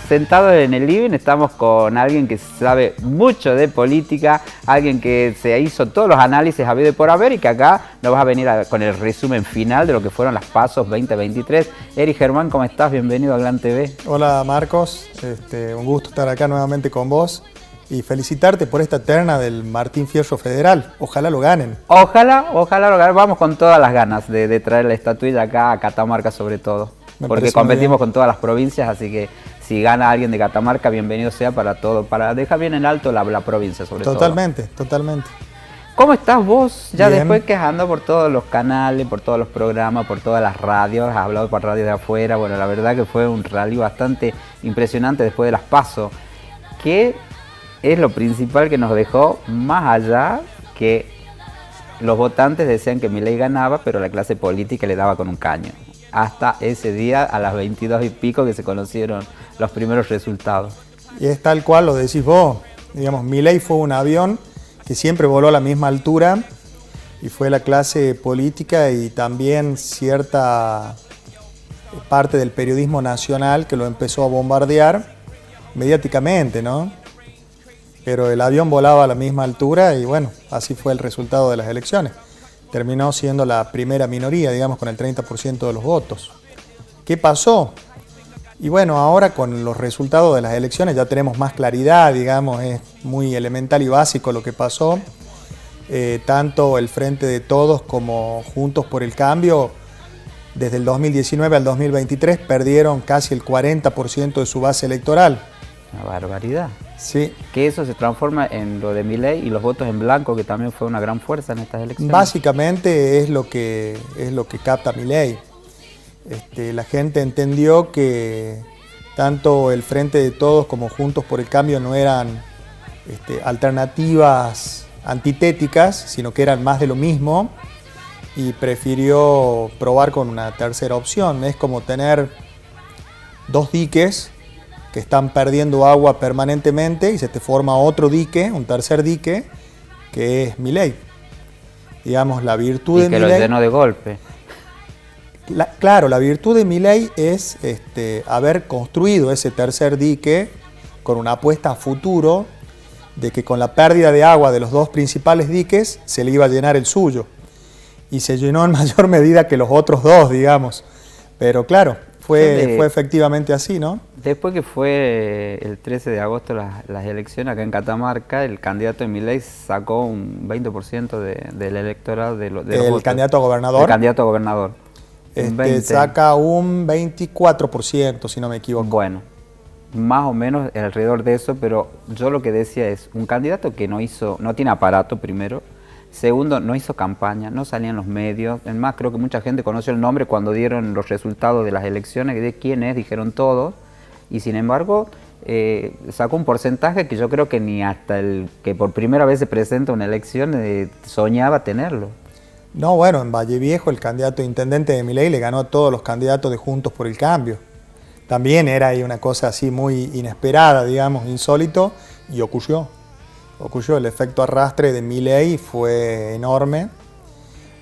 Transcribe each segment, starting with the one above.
sentados en el living, estamos con alguien que sabe mucho de política, alguien que se hizo todos los análisis habido y por haber y que acá nos va a venir con el resumen final de lo que fueron las PASO 2023. Eric Germán, ¿cómo estás? Bienvenido a Glan TV. Hola Marcos, un gusto estar acá nuevamente con vos y felicitarte por esta terna del Martín Fierro Federal. Ojalá lo ganen. Ojalá lo ganen. Vamos con todas las ganas de traer la estatuilla acá a Catamarca sobre todo. Porque competimos con todas las provincias, así que si gana alguien de Catamarca, bienvenido sea para todo, para dejar bien en alto la provincia sobre todo. Totalmente. ¿Cómo estás vos? Ya Bien. Después quejando por todos los canales, por todos los programas, por todas las radios, has hablado por radios de afuera, bueno, la verdad que fue un rally bastante impresionante después de las PASO. ¿Qué es lo principal que nos dejó más allá que los votantes decían que Milei ganaba, pero la clase política le daba con un caño? Hasta ese día, a las 22 y pico, que se conocieron los primeros resultados. Y es tal cual lo decís vos. Digamos, Milei fue un avión que siempre voló a la misma altura y fue la clase política y también cierta parte del periodismo nacional que lo empezó a bombardear mediáticamente, ¿no? Pero el avión volaba a la misma altura y bueno, así fue el resultado de las elecciones. Terminó siendo la primera minoría, digamos, con el 30% de los votos. ¿Qué pasó? Y bueno, ahora con los resultados de las elecciones ya tenemos más claridad, digamos, es muy elemental y básico lo que pasó. Tanto el Frente de Todos como Juntos por el Cambio, desde el 2019 al 2023, perdieron casi el 40% de su base electoral. Una barbaridad. Sí. Que eso se transforma en lo de Milei y los votos en blanco, que también fue una gran fuerza en estas elecciones. Básicamente es lo que capta Milei. La gente entendió que tanto el Frente de Todos como Juntos por el Cambio no eran alternativas antitéticas, sino que eran más de lo mismo y prefirió probar con una tercera opción. Es como tener dos diques que están perdiendo agua permanentemente y se te forma otro dique, un tercer dique, que es Milei. Digamos, la virtud de Milei... Y que lo llenó de golpe. Claro, la virtud de Milei es haber construido ese tercer dique con una apuesta a futuro de que con la pérdida de agua de los dos principales diques se le iba a llenar el suyo. Y se llenó en mayor medida que los otros dos, digamos. Pero claro, fue efectivamente así, ¿no? Después que fue el 13 de agosto las elecciones acá en Catamarca, el candidato de Milei sacó un 20% del electorado de los votos. ¿El candidato a gobernador? El candidato a gobernador. Saca un 24%, si no me equivoco. Bueno, más o menos alrededor de eso, pero yo lo que decía es, un candidato que no tiene aparato primero, segundo, no hizo campaña, no salía en los medios, es más, creo que mucha gente conoció el nombre cuando dieron los resultados de las elecciones, de quién es, dijeron todos, y sin embargo sacó un porcentaje que yo creo que ni hasta el que por primera vez se presenta una elección soñaba tenerlo. No, bueno, en Valle Viejo el candidato intendente de Milei le ganó a todos los candidatos de Juntos por el Cambio. También era ahí una cosa así muy inesperada, digamos, insólito, y ocurrió. El efecto arrastre de Milei fue enorme.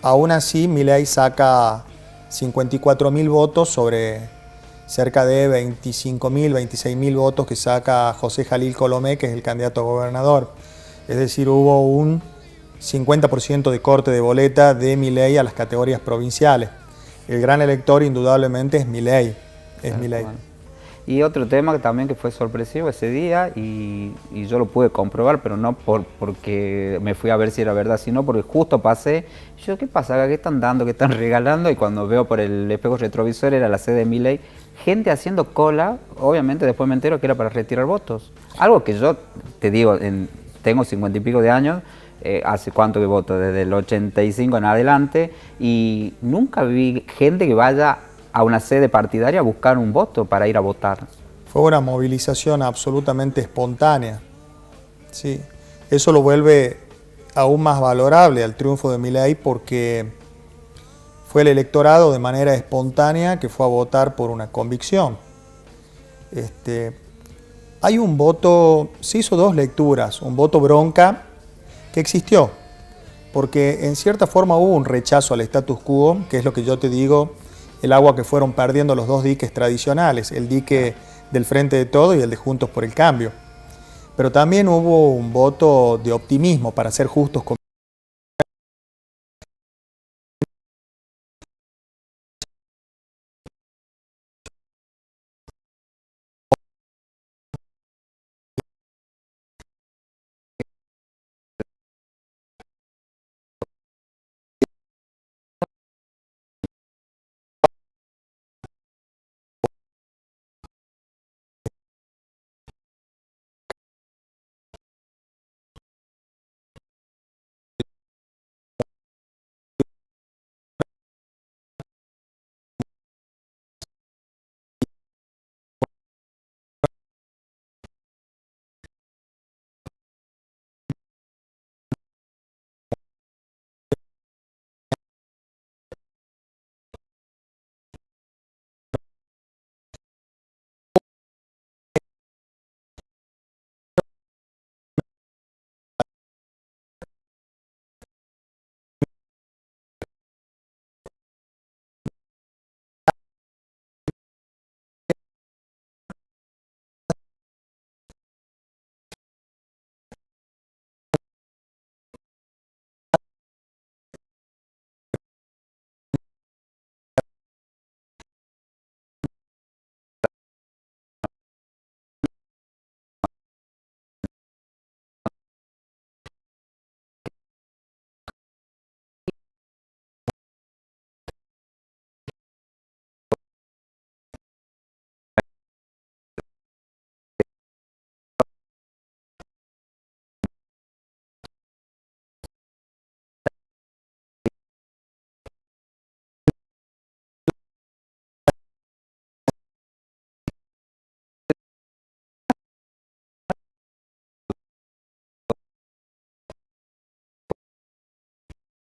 Aún así, Milei saca 54.000 votos sobre cerca de 25.000, 26.000 votos que saca José Jalil Colomé, que es el candidato a gobernador. Es decir, hubo un 50% de corte de boleta de Milei a las categorías provinciales. El gran elector indudablemente es Milei. Y otro tema también que fue sorpresivo ese día, y yo lo pude comprobar, pero no porque me fui a ver si era verdad, sino porque justo pasé. Yo, ¿qué pasa? ¿Qué están dando? ¿Qué están regalando? Y cuando veo por el espejo retrovisor era la sede de Milei, gente haciendo cola, obviamente después me entero que era para retirar votos. Algo que yo, te digo, tengo 50 y pico de años, hace cuánto que voto, desde el 85 en adelante, y nunca vi gente que vaya a una sede partidaria a buscar un voto para ir a votar. Fue una movilización absolutamente espontánea. Sí. Eso lo vuelve aún más valorable al triunfo de Milei porque fue el electorado de manera espontánea que fue a votar por una convicción. Hay un voto, se hizo dos lecturas, un voto bronca que existió, porque en cierta forma hubo un rechazo al status quo, que es lo que yo te digo, el agua que fueron perdiendo los dos diques tradicionales, el dique del Frente de Todos y el de Juntos por el Cambio. Pero también hubo un voto de optimismo, para ser justos con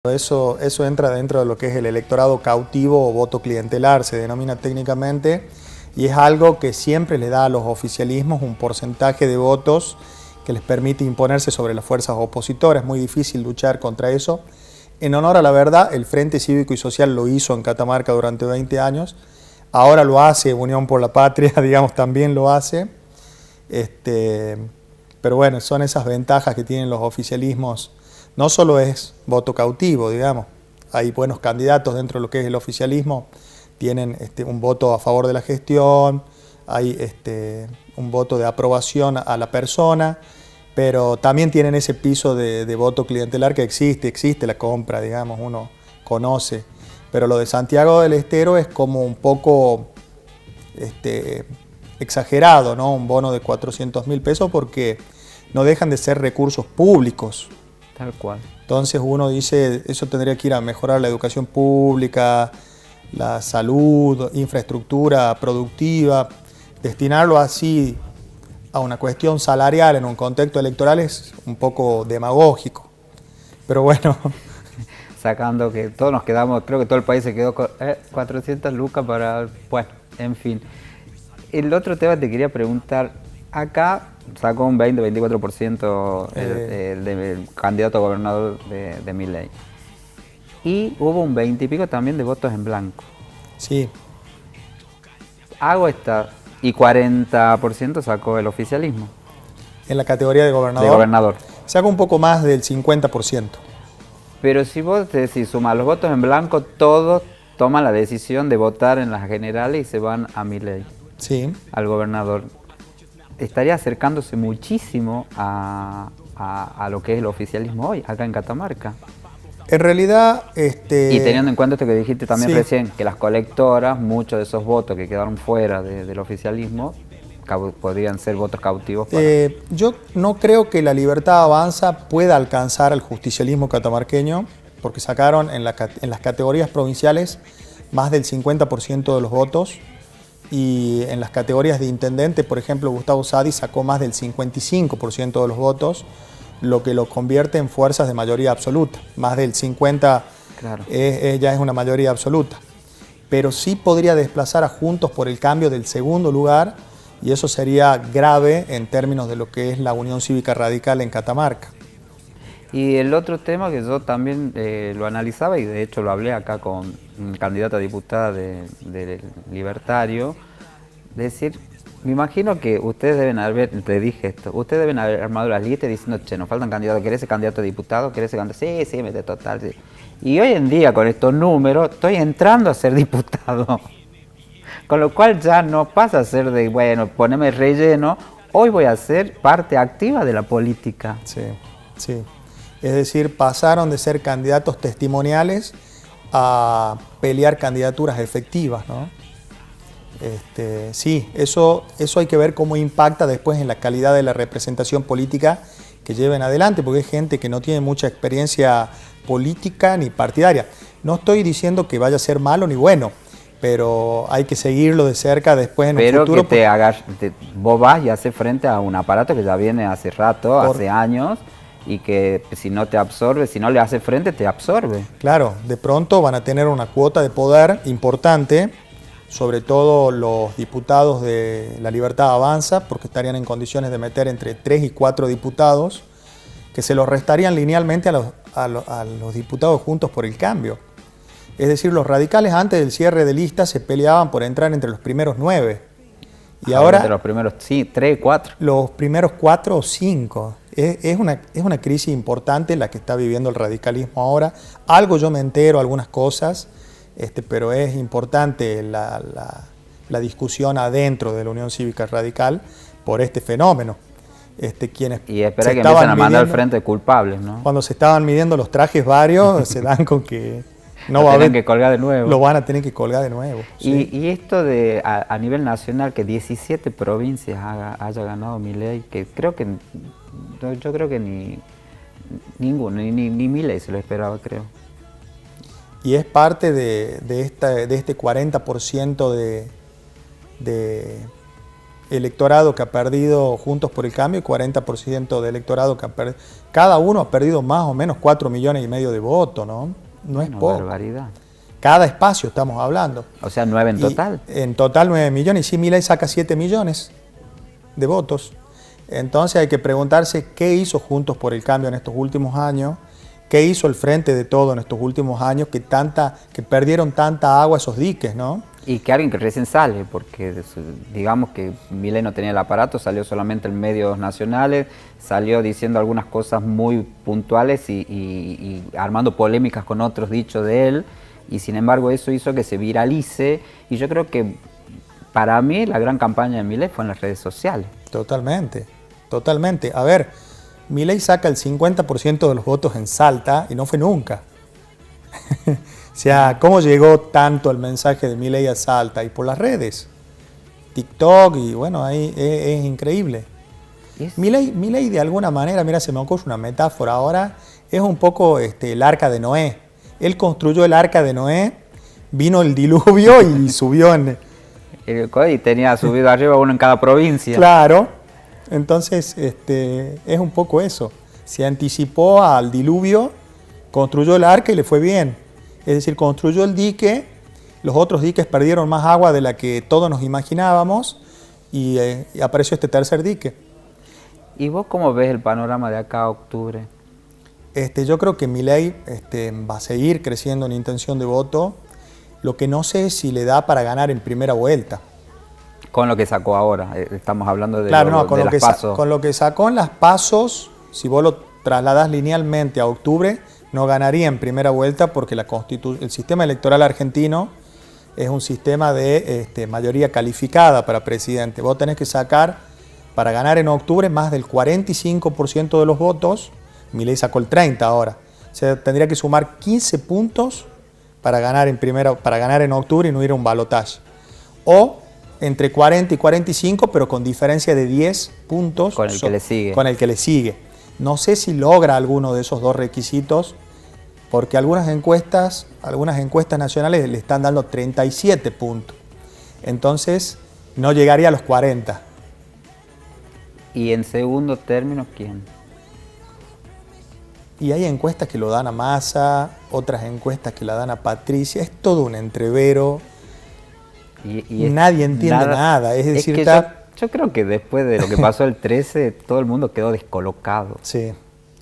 eso entra dentro de lo que es el electorado cautivo o voto clientelar, se denomina técnicamente, y es algo que siempre le da a los oficialismos un porcentaje de votos que les permite imponerse sobre las fuerzas opositoras. Es muy difícil luchar contra eso. En honor a la verdad, el Frente Cívico y Social lo hizo en Catamarca durante 20 años, ahora lo hace Unión por la Patria, digamos, también lo hace. Pero bueno, son esas ventajas que tienen los oficialismos. No solo es voto cautivo, digamos, hay buenos candidatos dentro de lo que es el oficialismo, tienen un voto a favor de la gestión, hay un voto de aprobación a la persona, pero también tienen ese piso de voto clientelar que existe la compra, digamos, uno conoce. Pero lo de Santiago del Estero es como un poco exagerado, ¿no? Un bono de 400.000 pesos porque no dejan de ser recursos públicos. Tal cual. Entonces uno dice, eso tendría que ir a mejorar la educación pública, la salud, infraestructura productiva. Destinarlo así a una cuestión salarial en un contexto electoral es un poco demagógico. Pero bueno. Sacando que todos nos quedamos, creo que todo el país se quedó con 400 lucas para, bueno, en fin. El otro tema te quería preguntar, acá sacó un 20-24% el candidato a gobernador de Milei. Y hubo un 20 y pico también de votos en blanco. Sí. Hago esta, y 40% sacó el oficialismo. En la categoría de gobernador. De gobernador. Saca un poco más del 50%. Pero si vos decís, sumás los votos en blanco, todos toman la decisión de votar en las generales y se van a Milei. Sí. Al gobernador. Estaría acercándose muchísimo a lo que es el oficialismo hoy, acá en Catamarca. En realidad... Y teniendo en cuenta esto que dijiste también sí. recién, que las colectoras, muchos de esos votos que quedaron fuera del oficialismo, podrían ser votos cautivos. Yo no creo que la Libertad Avanza pueda alcanzar al justicialismo catamarqueño, porque sacaron en las categorías provinciales más del 50% de los votos, y en las categorías de intendente, por ejemplo, Gustavo Sadi sacó más del 55% de los votos, lo que lo convierte en fuerzas de mayoría absoluta. Más del 50% claro. Ya es una mayoría absoluta. Pero sí podría desplazar a Juntos por el Cambio del segundo lugar, y eso sería grave en términos de lo que es la Unión Cívica Radical en Catamarca. Y el otro tema que yo también lo analizaba, y de hecho lo hablé acá con candidata a diputada de Libertario, es decir, Me imagino que ustedes deben haber, te dije esto, ustedes deben haber armado las listas diciendo, che, nos faltan candidatos, ¿querés ser candidato a diputado? ¿Querés ser candidato? Sí, sí, mete total, sí. Y hoy en día, con estos números, estoy entrando a ser diputado. Con lo cual ya no pasa a ser de, bueno, poneme relleno, hoy voy a ser parte activa de la política. Sí, sí. Es decir, pasaron de ser candidatos testimoniales a pelear candidaturas efectivas, ¿no? Sí, eso hay que ver cómo impacta después en la calidad de la representación política que lleven adelante, porque hay gente que no tiene mucha experiencia política ni partidaria. No estoy diciendo que vaya a ser malo ni bueno, pero hay que seguirlo de cerca después en el futuro. Pero que vos vas y haces frente a un aparato que ya viene hace rato, hace años, y que si no te absorbe, si no le haces frente, te absorbe. Claro, de pronto van a tener una cuota de poder importante, sobre todo los diputados de La Libertad Avanza, porque estarían en condiciones de meter entre 3 y 4 diputados, que se los restarían linealmente a los diputados Juntos por el Cambio. Es decir, los radicales antes del cierre de listas se peleaban por entrar entre los primeros 9. Y ahora entre los primeros 3, 4. Los primeros 4 o 5. Es una crisis importante la que está viviendo el radicalismo ahora. Algo yo me entero, algunas cosas, pero es importante la discusión adentro de la Unión Cívica Radical por este fenómeno. Y espera que empiecen a mandar al frente culpables, ¿no? Cuando se estaban midiendo los trajes varios, se dan con que no va a haber, que colgar de nuevo. Lo van a tener que colgar de nuevo. Sí. Y esto de a nivel nacional, que 17 provincias haya ganado Milei, que creo que yo creo que ni Milei se lo esperaba, creo. Y es parte de este 40% de electorado que ha perdido Juntos por el Cambio y 40% de electorado que ha perdido. Cada uno ha perdido más o menos 4,5 millones de votos, ¿no? No es poco. Barbaridad. Cada espacio estamos hablando. O sea, 9 en total. En total 9 millones. Y si Milei saca 7 millones de votos. Entonces hay que preguntarse qué hizo Juntos por el Cambio en estos últimos años, qué hizo el Frente de Todo en estos últimos años, que perdieron tanta agua esos diques, ¿no? Y que alguien que recién sale, porque digamos que Milei no tenía el aparato, salió solamente en medios nacionales, salió diciendo algunas cosas muy puntuales y armando polémicas con otros dichos de él, y sin embargo eso hizo que se viralice, y yo creo que para mí la gran campaña de Milei fue en las redes sociales. Totalmente, totalmente. A ver, Milei saca el 50% de los votos en Salta y no fue nunca. O sea, ¿cómo llegó tanto el mensaje de Milei a Salta? Y por las redes, TikTok, y bueno, ahí es increíble. Milei de alguna manera, mira, se me ocurre una metáfora ahora, es un poco el arca de Noé. Él construyó el arca de Noé, vino el diluvio y subió en... Y tenía subido arriba uno en cada provincia. Claro, entonces es un poco eso. Se anticipó al diluvio, construyó el arca y le fue bien. Es decir, construyó el dique, los otros diques perdieron más agua de la que todos nos imaginábamos y apareció este tercer dique. ¿Y vos cómo ves el panorama de acá a octubre? Yo creo que Milei va a seguir creciendo en intención de voto. Lo que no sé es si le da para ganar en primera vuelta. Con lo que sacó ahora, estamos hablando de, con lo que sacó en las PASOs, si vos lo trasladás linealmente a octubre, no ganaría en primera vuelta porque el sistema electoral argentino es un sistema de mayoría calificada para presidente. Vos tenés que sacar, para ganar en octubre, más del 45% de los votos. Milei sacó el 30% ahora. O sea, tendría que sumar 15 puntos para ganar en octubre y no ir a un balotaje. O entre 40 y 45, pero con diferencia de 10 puntos con el que le sigue. No sé si logra alguno de esos dos requisitos, porque algunas encuestas nacionales le están dando 37 puntos. Entonces, no llegaría a los 40. ¿Y en segundo término quién? Y hay encuestas que lo dan a Massa, otras encuestas que la dan a Patricia. Es todo un entrevero. Y nadie entiende nada. Es decir, que yo creo que después de lo que pasó el 13, todo el mundo quedó descolocado. Sí.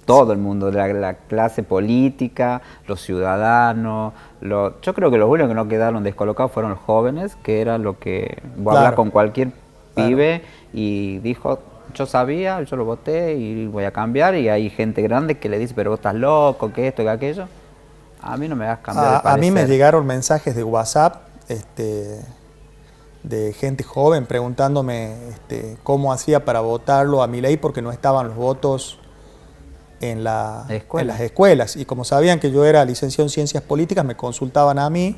Todo el mundo, la clase política, los ciudadanos. Yo creo que los únicos que no quedaron descolocados fueron los jóvenes, que era lo que... Voy a hablar con cualquier pibe, y dijo, yo sabía, yo lo voté y voy a cambiar, y hay gente grande que le dice, pero vos estás loco, que esto, que aquello. A mí no me vas a cambiar de parecer. A mí me llegaron mensajes de WhatsApp de gente joven preguntándome cómo hacía para votarlo a Milei porque no estaban los votos en las escuelas. Y como sabían que yo era licenciado en Ciencias Políticas, me consultaban a mí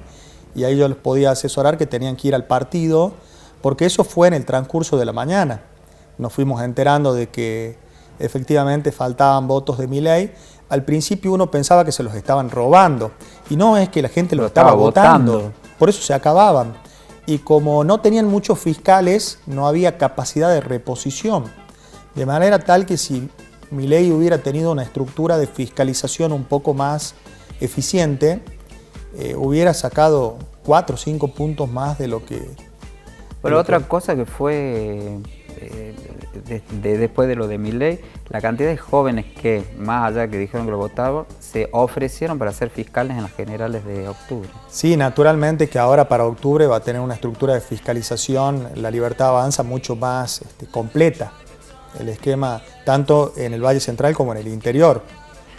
y ahí yo les podía asesorar que tenían que ir al partido, porque eso fue en el transcurso de la mañana. Nos fuimos enterando de que efectivamente faltaban votos de Milei. Al principio uno pensaba que se los estaban robando, y no, es que la gente lo estaba votando, por eso se acababan. Y como no tenían muchos fiscales, no había capacidad de reposición, de manera tal que si Milei hubiera tenido una estructura de fiscalización un poco más eficiente, hubiera sacado 4 o 5 puntos más de lo que... Pero otra cosa que fue... después de lo de Milei, la cantidad de jóvenes que, más allá que dijeron que lo votaban, se ofrecieron para ser fiscales en las generales de octubre. Sí, naturalmente que ahora para octubre va a tener una estructura de fiscalización, La Libertad Avanza, mucho más completa. El esquema tanto en el Valle Central como en el interior.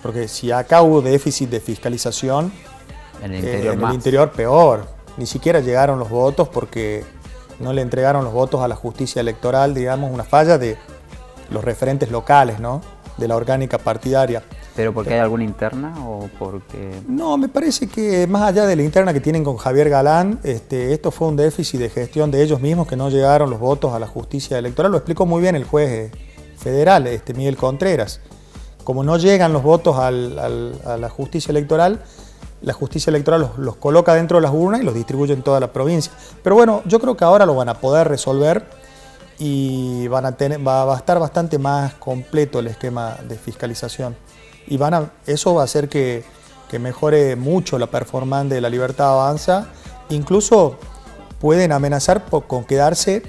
Porque si acá hubo déficit de fiscalización, en el interior peor. Ni siquiera llegaron los votos porque no le entregaron los votos a la justicia electoral, digamos, una falla de los referentes locales, ¿no? De la orgánica partidaria. ¿Pero porque hay alguna interna o porque...? No, me parece que más allá de la interna que tienen con Javier Galán, esto fue un déficit de gestión de ellos mismos, que no llegaron los votos a la justicia electoral. Lo explicó muy bien el juez federal, Miguel Contreras. Como no llegan los votos a la justicia electoral los coloca dentro de las urnas y los distribuye en toda la provincia. Pero bueno, yo creo que ahora lo van a poder resolver y va a estar bastante más completo el esquema de fiscalización. Y eso va a hacer que mejore mucho la performance de La Libertad Avanza. Incluso pueden amenazar con quedarse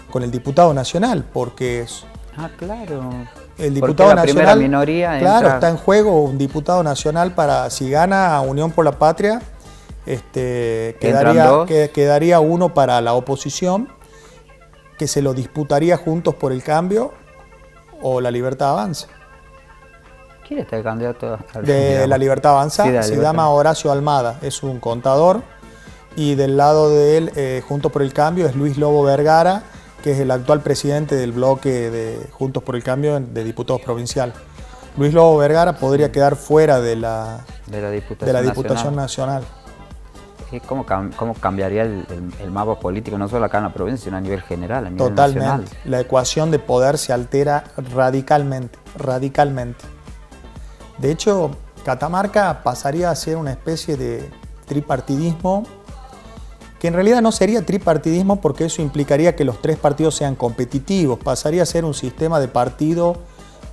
con el diputado nacional, porque claro. El diputado nacional, minoría claro, está en juego un diputado nacional para, si gana Unión por la Patria, quedaría uno para la oposición, que se lo disputaría Juntos por el Cambio o La Libertad Avanza. ¿Quién está el candidato? De La Libertad Avanza, sí, se llama Horacio Almada, es un contador, y del lado de él, Juntos por el Cambio, es Luis Lobo Vergara, que es el actual presidente del bloque de Juntos por el Cambio de diputados provincial. Luis Lobo Vergara podría quedar fuera de la Diputación Nacional. ¿Cómo cambiaría el mapa político, no solo acá en la provincia, sino a nivel general, a nivel Totalmente. nacional? La ecuación de poder se altera radicalmente. De hecho, Catamarca pasaría a ser una especie de tripartidismo, que en realidad no sería tripartidismo porque eso implicaría que los 3 partidos sean competitivos. Pasaría a ser un sistema de partido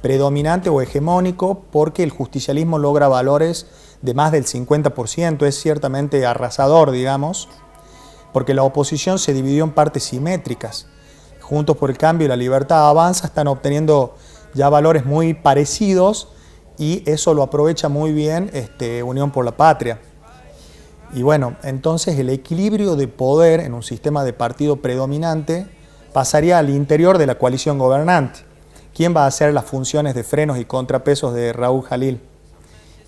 predominante o hegemónico porque el justicialismo logra valores de más del 50%. Es ciertamente arrasador, digamos, porque la oposición se dividió en partes simétricas. Juntos por el Cambio y La Libertad Avanza están obteniendo ya valores muy parecidos y eso lo aprovecha muy bien Unión por la Patria. Y bueno, entonces el equilibrio de poder en un sistema de partido predominante pasaría al interior de la coalición gobernante. ¿Quién va a hacer las funciones de frenos y contrapesos de Raúl Jalil?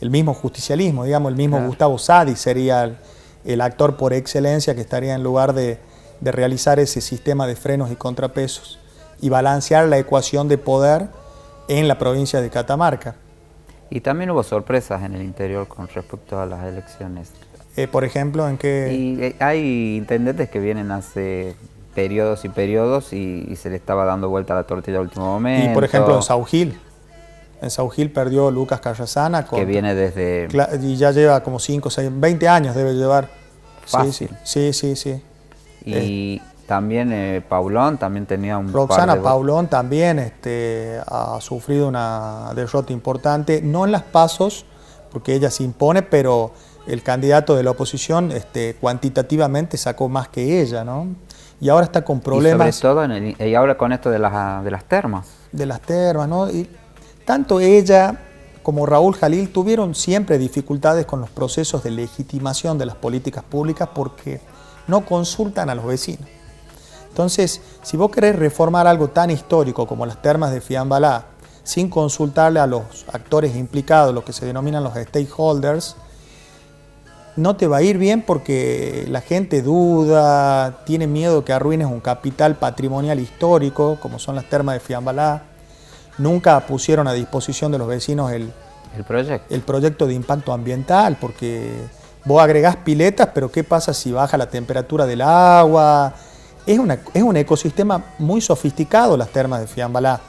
El mismo justicialismo, digamos, el mismo Gustavo Sadi sería el actor por excelencia que estaría en lugar de realizar ese sistema de frenos y contrapesos y balancear la ecuación de poder en la provincia de Catamarca. Y también hubo sorpresas en el interior con respecto a las elecciones. Por ejemplo, ¿en qué? Y hay intendentes que vienen hace periodos y periodos y se le estaba dando vuelta a la tortilla al último momento. Y por ejemplo en Saugil. En Saugil perdió Lucas Carrasana. Que viene desde... Y ya lleva como 5, 6, 20 años debe llevar. Fácil. Sí. Y también Paulón también tenía un Roxana Paulón también ha sufrido una derrota importante, no en las PASOs, porque ella se impone, pero el candidato de la oposición cuantitativamente sacó más que ella, ¿no? Y ahora está con problemas. Y sobre todo, y ahora con esto de las termas. De las termas, ¿no? Y tanto ella como Raúl Jalil tuvieron siempre dificultades con los procesos de legitimación de las políticas públicas porque no consultan a los vecinos. Entonces, si vos querés reformar algo tan histórico como las termas de Fiambalá, sin consultarle a los actores implicados, lo que se denominan los stakeholders, no te va a ir bien porque la gente duda, tiene miedo que arruines un capital patrimonial histórico, como son las termas de Fiambalá. Nunca pusieron a disposición de los vecinos el proyecto de impacto ambiental, porque vos agregás piletas, pero ¿qué pasa si baja la temperatura del agua? Es un ecosistema muy sofisticado las termas de Fiambalá.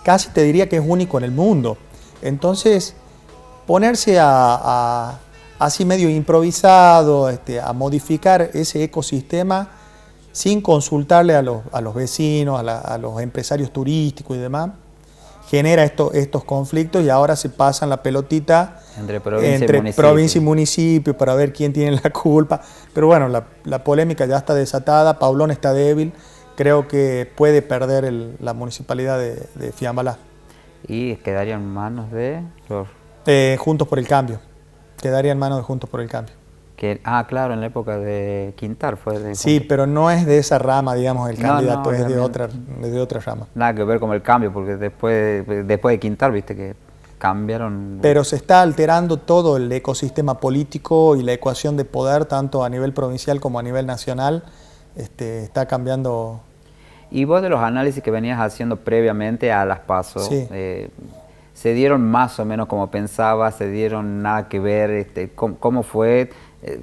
Casi te diría que es único en el mundo. Entonces, ponerse así medio improvisado, a modificar ese ecosistema sin consultarle a los vecinos, a los empresarios turísticos y demás, genera estos conflictos y ahora se pasan la pelotita entre provincia y municipio para ver quién tiene la culpa. Pero bueno, la polémica ya está desatada, Paulón está débil, creo que puede perder la municipalidad de Fiambalá. Y quedaría en manos de los... Juntos por el Cambio, quedaría en manos de Juntos por el Cambio. Claro, en la época de Quintar fue Sí, pero no es de esa rama, digamos, el candidato, es de otra rama. Nada que ver con el cambio, porque después de Quintar, viste que cambiaron... Pero se está alterando todo el ecosistema político y la ecuación de poder, tanto a nivel provincial como a nivel nacional, está cambiando. Y vos, de los análisis que venías haciendo previamente a las PASO, sí. ¿Se dieron más o menos como pensabas? ¿Se dieron nada que ver? ¿Cómo fue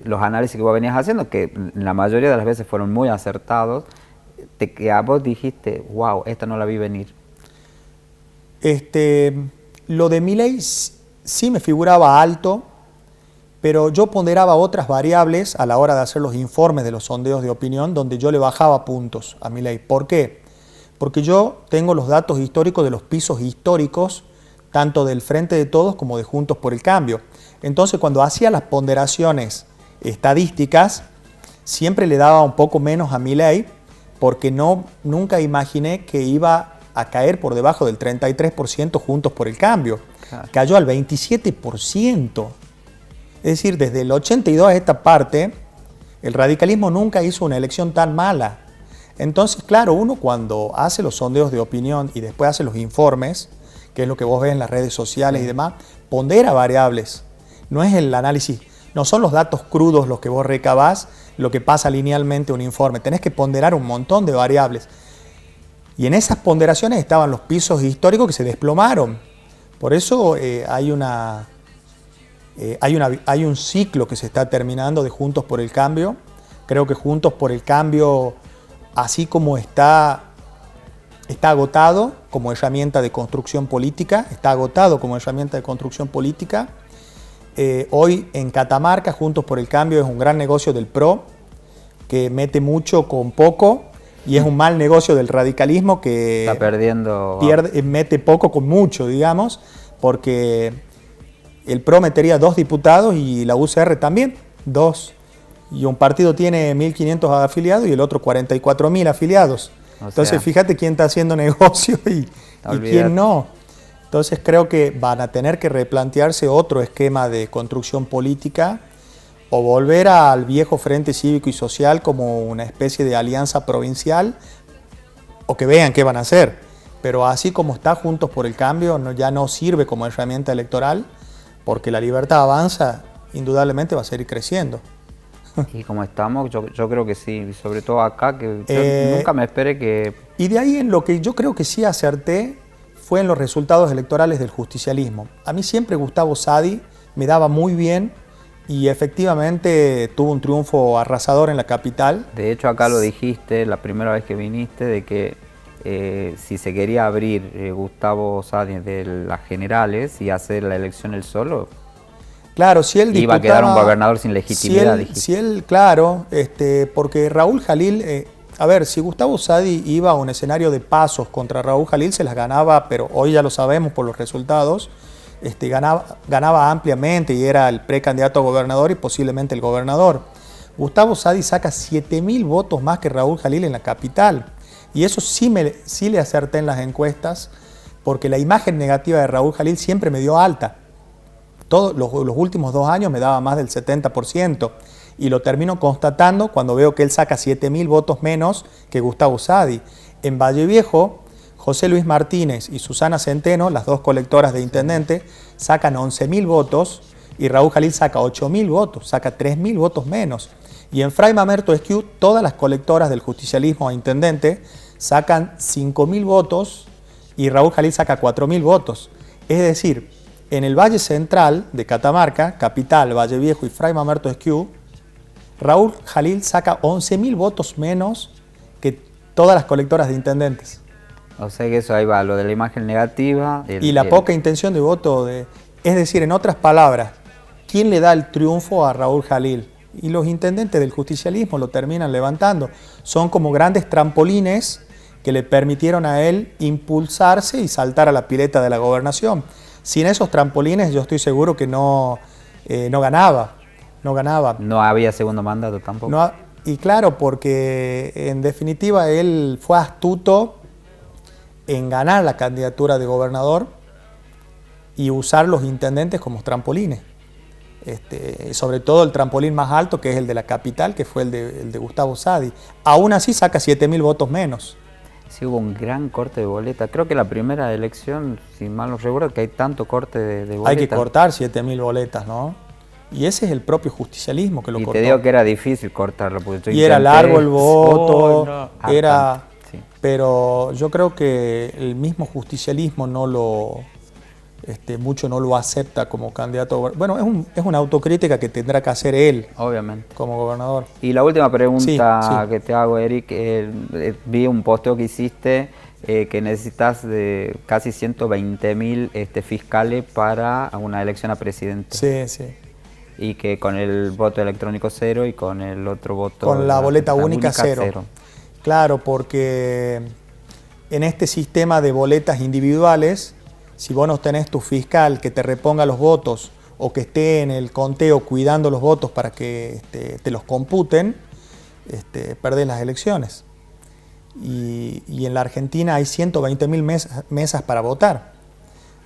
los análisis que vos venías haciendo? Que la mayoría de las veces fueron muy acertados. Que a vos dijiste, wow, esta no la vi venir. Lo de Milei sí me figuraba alto, pero yo ponderaba otras variables a la hora de hacer los informes de los sondeos de opinión, donde yo le bajaba puntos a Milei. ¿Por qué? Porque yo tengo los datos históricos de los pisos históricos, tanto del Frente de Todos como de Juntos por el Cambio. Entonces, cuando hacía las ponderaciones estadísticas, siempre le daba un poco menos a Milei, porque nunca imaginé que iba a caer por debajo del 33% Juntos por el Cambio. Claro. Cayó al 27%. Es decir, desde el 82 a esta parte, el radicalismo nunca hizo una elección tan mala. Entonces, claro, uno cuando hace los sondeos de opinión y después hace los informes, que es lo que vos ves en las redes sociales y demás, pondera variables. No es el análisis, no son los datos crudos los que vos recabás, lo que pasa linealmente un informe. Tenés que ponderar un montón de variables. Y en esas ponderaciones estaban los pisos históricos que se desplomaron. Por eso hay un ciclo que se está terminando de Juntos por el Cambio. Creo que Juntos por el Cambio, así como está agotado como herramienta de construcción política, hoy en Catamarca, Juntos por el Cambio es un gran negocio del PRO, que mete mucho con poco, y es un mal negocio del radicalismo que está perdiendo, mete poco con mucho, digamos, porque el PRO metería 2 diputados y la UCR también, 2. Y un partido tiene 1.500 afiliados y el otro 44.000 afiliados. Entonces, fíjate quién está haciendo negocio y quién no. Entonces, creo que van a tener que replantearse otro esquema de construcción política o volver al viejo Frente Cívico y Social como una especie de alianza provincial, o que vean qué van a hacer. Pero así como está Juntos por el Cambio, ya no sirve como herramienta electoral, porque La Libertad Avanza indudablemente va a seguir creciendo. Y como estamos, yo creo que sí, sobre todo acá, que yo nunca me esperé que... Y de ahí en lo que yo creo que sí acerté fue en los resultados electorales del justicialismo. A mí siempre Gustavo Sadi me daba muy bien y efectivamente tuvo un triunfo arrasador en la capital. De hecho, acá lo dijiste la primera vez que viniste, de que si se quería abrir Gustavo Sadi de las generales y hacer la elección él solo... Claro, si él iba a quedar un gobernador sin legitimidad. Claro, porque Raúl Jalil, si Gustavo Sadi iba a un escenario de pasos contra Raúl Jalil, se las ganaba, pero hoy ya lo sabemos por los resultados, ganaba ampliamente y era el precandidato a gobernador y posiblemente el gobernador. Gustavo Sadi saca 7.000 votos más que Raúl Jalil en la capital. Y eso sí le acerté en las encuestas, porque la imagen negativa de Raúl Jalil siempre me dio alta. Todos los últimos 2 años me daba más del 70%. Y lo termino constatando cuando veo que él saca 7.000 votos menos que Gustavo Sadi. En Valle Viejo, José Luis Martínez y Susana Centeno, las dos colectoras de intendente, sacan 11.000 votos y Raúl Jalil saca 8.000 votos, saca 3.000 votos menos. Y en Fray Mamerto Esquiú, todas las colectoras del justicialismo a intendente sacan 5.000 votos y Raúl Jalil saca 4.000 votos. Es decir, en el Valle Central de Catamarca, Capital, Valle Viejo y Fray Mamerto Esquiú, Raúl Jalil saca 11.000 votos menos que todas las colectoras de intendentes. O sea que eso ahí va, lo de la imagen negativa. Y la poca intención de voto. Es decir, en otras palabras, ¿quién le da el triunfo a Raúl Jalil? Y los intendentes del justicialismo lo terminan levantando. Son como grandes trampolines que le permitieron a él impulsarse y saltar a la pileta de la gobernación. Sin esos trampolines yo estoy seguro que no ganaba. No había segundo mandato tampoco. Y claro, porque en definitiva él fue astuto en ganar la candidatura de gobernador y usar los intendentes como trampolines. Sobre todo el trampolín más alto, que es el de la capital, que fue el de Gustavo Sadi. Aún así saca 7.000 votos menos. Sí, hubo un gran corte de boleta. Creo que la primera elección, si mal no recuerdo, que hay tanto corte de boleta. Hay que cortar 7.000 boletas, ¿no? Y ese es el propio justicialismo que lo cortó. Y te digo que era difícil cortarlo. Porque y era largo el voto, no. Sí. Pero yo creo que el mismo justicialismo mucho no lo acepta como candidato. Bueno, es una autocrítica que tendrá que hacer él, obviamente, como gobernador. Y la última pregunta sí. que te hago, Eric, vi un posteo que hiciste que necesitas de casi 120.000 fiscales para una elección a presidente. Sí. Y que con el voto electrónico 0 y con el otro voto... Con la boleta única 0. Claro, porque en este sistema de boletas individuales, si vos no tenés tu fiscal que te reponga los votos o que esté en el conteo cuidando los votos para que te los computen, perdés las elecciones. Y en la Argentina hay 120.000 mesas para votar.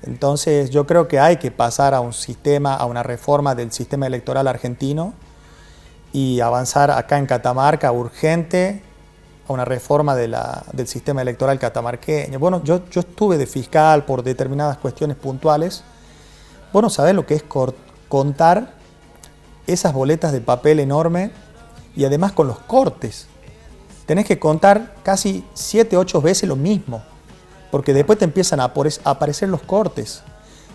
Entonces yo creo que hay que pasar a una reforma del sistema electoral argentino y avanzar acá en Catamarca urgente a una reforma del sistema electoral catamarqueño. Bueno, yo estuve de fiscal por determinadas cuestiones puntuales. Vos no sabés lo que es contar esas boletas de papel enorme y además con los cortes. Tenés que contar casi 7, 8 veces lo mismo, porque después te empiezan a aparecer los cortes.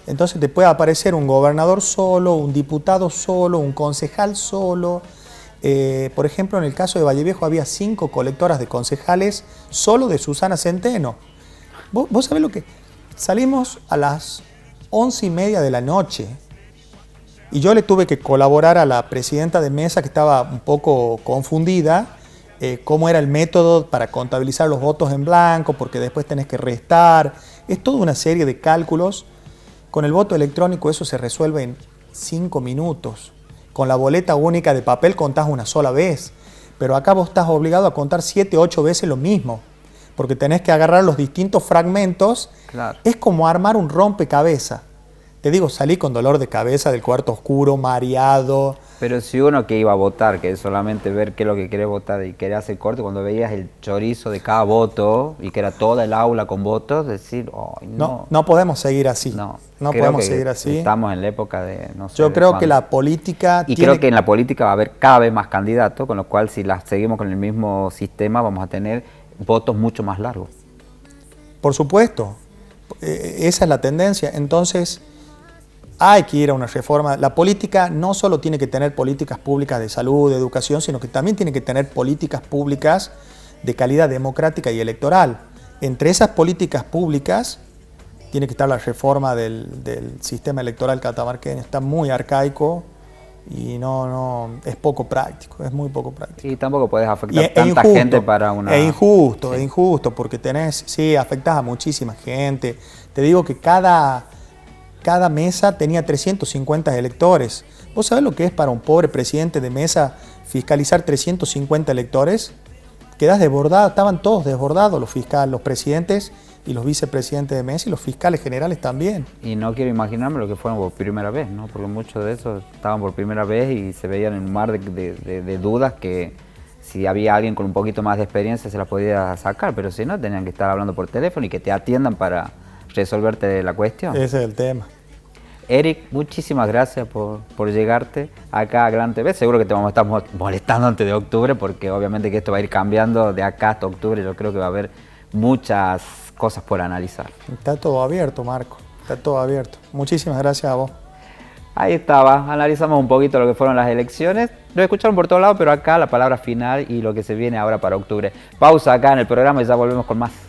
Entonces te puede aparecer un gobernador solo, un diputado solo, un concejal solo. Por ejemplo, en el caso de Valle Viejo había 5 colectoras de concejales solo de Susana Centeno. ¿Vos sabés lo que? Salimos a las 11:30 de la noche y yo le tuve que colaborar a la presidenta de mesa, que estaba un poco confundida, cómo era el método para contabilizar los votos en blanco, porque después tenés que restar. Es toda una serie de cálculos. Con el voto electrónico eso se resuelve en 5 minutos. Con la boleta única de papel contás una sola vez, pero acá vos estás obligado a contar 7, 8 veces lo mismo, porque tenés que agarrar los distintos fragmentos. Claro. Es como armar un rompecabezas. Te digo, salí con dolor de cabeza del cuarto oscuro, mareado. Pero si uno que iba a votar, que es solamente ver qué es lo que querés votar y querés hacer corte, cuando veías el chorizo de cada voto y que era toda el aula con votos, decir, oh, no. No podemos seguir así. No podemos seguir así. Estamos en la época de no sé. Yo creo que la política... creo que en la política va a haber cada vez más candidatos, con lo cual si seguimos con el mismo sistema vamos a tener votos mucho más largos. Por supuesto. Esa es la tendencia. Entonces... hay que ir a una reforma. La política no solo tiene que tener políticas públicas de salud, de educación, sino que también tiene que tener políticas públicas de calidad democrática y electoral. Entre esas políticas públicas tiene que estar la reforma del sistema electoral catamarqueño. Está muy arcaico y es poco práctico, es muy poco práctico. Y tampoco puedes afectar tanta gente para una... Es injusto, porque afectas a muchísima gente. Te digo que cada mesa tenía 350 electores. ¿Vos sabés lo que es para un pobre presidente de mesa fiscalizar 350 electores? Quedás desbordado, estaban todos desbordados los presidentes y los vicepresidentes de mesa y los fiscales generales también. Y no quiero imaginarme lo que fueron por primera vez, ¿no? Porque muchos de esos estaban por primera vez y se veían en un mar de dudas que si había alguien con un poquito más de experiencia se las podía sacar, pero si no, tenían que estar hablando por teléfono y que te atiendan para resolverte la cuestión. Ese es el tema. Eric, muchísimas gracias por llegarte acá a Gran TV. Seguro que te vamos a estar molestando antes de octubre, porque obviamente que esto va a ir cambiando de acá hasta octubre. Yo creo que va a haber muchas cosas por analizar. Está todo abierto, Marco. Está todo abierto. Muchísimas gracias a vos. Ahí estaba, analizamos un poquito lo que fueron las elecciones. Lo escucharon por todos lados, pero acá la palabra final y lo que se viene ahora para octubre. Pausa acá en el programa y ya volvemos con más.